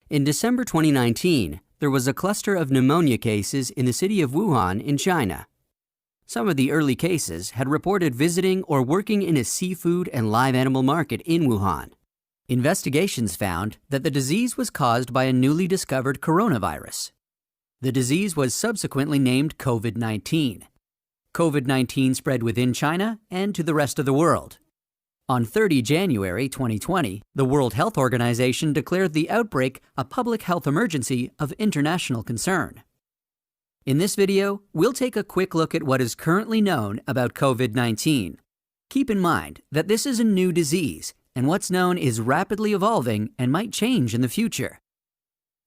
In December 2019, there was a cluster of pneumonia cases in the city of Wuhan in China. Some of the early cases had reported visiting or working in a seafood and live animal market in Wuhan. Investigations found that the disease was caused by a newly discovered coronavirus. The disease was subsequently named COVID-19. COVID-19 spread within China and to the rest of the world. On 30 January 2020, the World Health Organization declared the outbreak a public health emergency of international concern. In this video, we'll take a quick look at what is currently known about COVID-19. Keep in mind that this is a new disease, and what's known is rapidly evolving and might change in the future.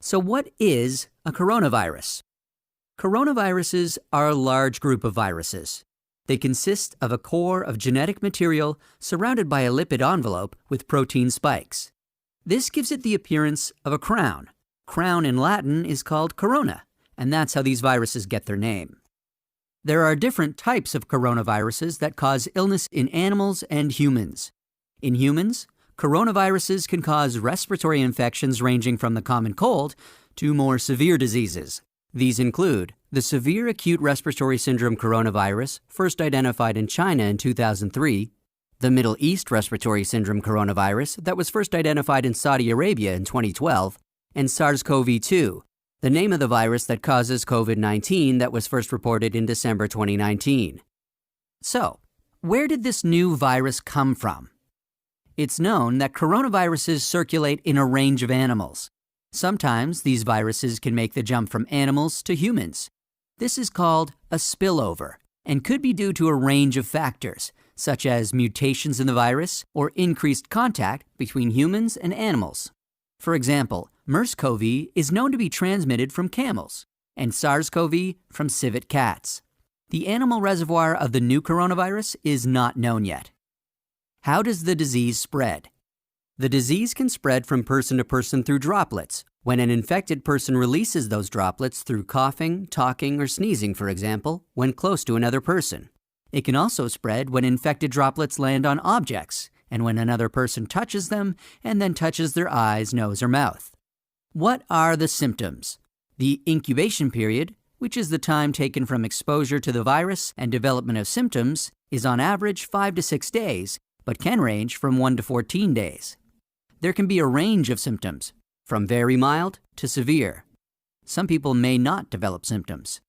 So what is a coronavirus? Coronaviruses are a large group of viruses. They consist of a core of genetic material surrounded by a lipid envelope with protein spikes. This gives it the appearance of a crown. Crown in Latin is called corona, and that's how these viruses get their name. There are different types of coronaviruses that cause illness in animals and humans. In humans, coronaviruses can cause respiratory infections ranging from the common cold to more severe diseases. These include the severe acute respiratory syndrome coronavirus, first identified in China in 2003, the Middle East respiratory syndrome coronavirus that was first identified in Saudi Arabia in 2012, and SARS-CoV-2, the name of the virus that causes COVID-19 that was first reported in December 2019. So, where did this new virus come from? It's known that coronaviruses circulate in a range of animals. Sometimes these viruses can make the jump from animals to humans. This is called a spillover and could be due to a range of factors, such as mutations in the virus or increased contact between humans and animals. For example, MERS-CoV is known to be transmitted from camels, and SARS-CoV from civet cats. The animal reservoir of the new coronavirus is not known yet. How does the disease spread? The disease can spread from person to person through droplets, when an infected person releases those droplets through coughing, talking, or sneezing, for example, when close to another person. It can also spread when infected droplets land on objects, and when another person touches them and then touches their eyes, nose, or mouth. What are the symptoms? The incubation period, which is the time taken from exposure to the virus and development of symptoms, is on average 5 to 6 days, but can range from 1 to 14 days. There can be a range of symptoms, from very mild to severe. Some people may not develop symptoms.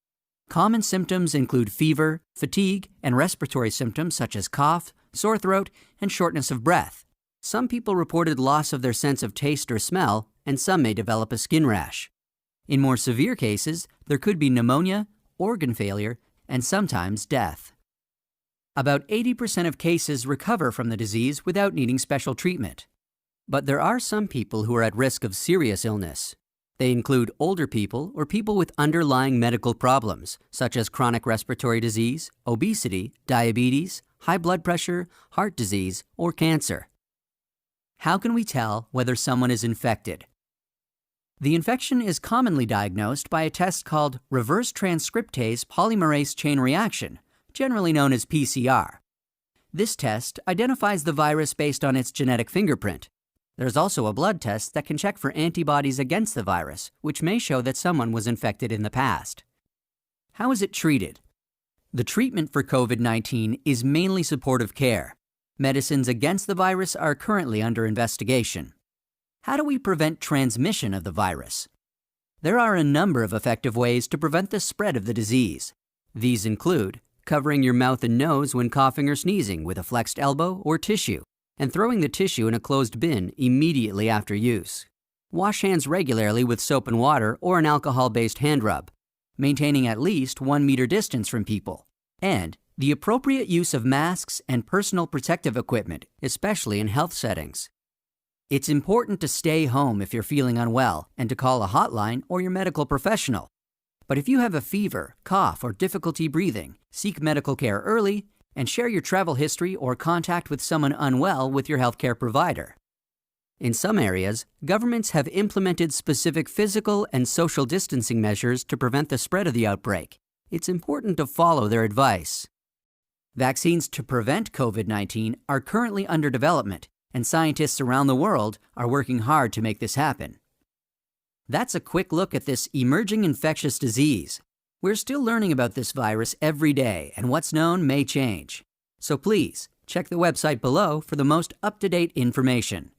Common symptoms include fever, fatigue, and respiratory symptoms such as cough, sore throat, and shortness of breath. Some people reported loss of their sense of taste or smell, and some may develop a skin rash. In more severe cases, there could be pneumonia, organ failure, and sometimes death. About 80% of cases recover from the disease without needing special treatment. But there are some people who are at risk of serious illness. They include older people or people with underlying medical problems, such as chronic respiratory disease, obesity, diabetes, high blood pressure, heart disease, or cancer. How can we tell whether someone is infected? The infection is commonly diagnosed by a test called reverse transcriptase polymerase chain reaction, generally known as PCR. This test identifies the virus based on its genetic fingerprint. There's also a blood test that can check for antibodies against the virus, which may show that someone was infected in the past. How is it treated? The treatment for COVID-19 is mainly supportive care. Medicines against the virus are currently under investigation. How do we prevent transmission of the virus? There are a number of effective ways to prevent the spread of the disease. These include covering your mouth and nose when coughing or sneezing with a flexed elbow or tissue, and throwing the tissue in a closed bin immediately after use. Wash hands regularly with soap and water or an alcohol-based hand rub, maintaining at least 1 meter distance from people, and the appropriate use of masks and personal protective equipment, especially in health settings. It's important to stay home if you're feeling unwell and to call a hotline or your medical professional. But if you have a fever, cough, or difficulty breathing, seek medical care early and share your travel history or contact with someone unwell with your healthcare provider. In some areas, governments have implemented specific physical and social distancing measures to prevent the spread of the outbreak. It's important to follow their advice. Vaccines to prevent COVID-19 are currently under development, and scientists around the world are working hard to make this happen. That's a quick look at this emerging infectious disease. We're still learning about this virus every day, and what's known may change. So please, check the website below for the most up-to-date information.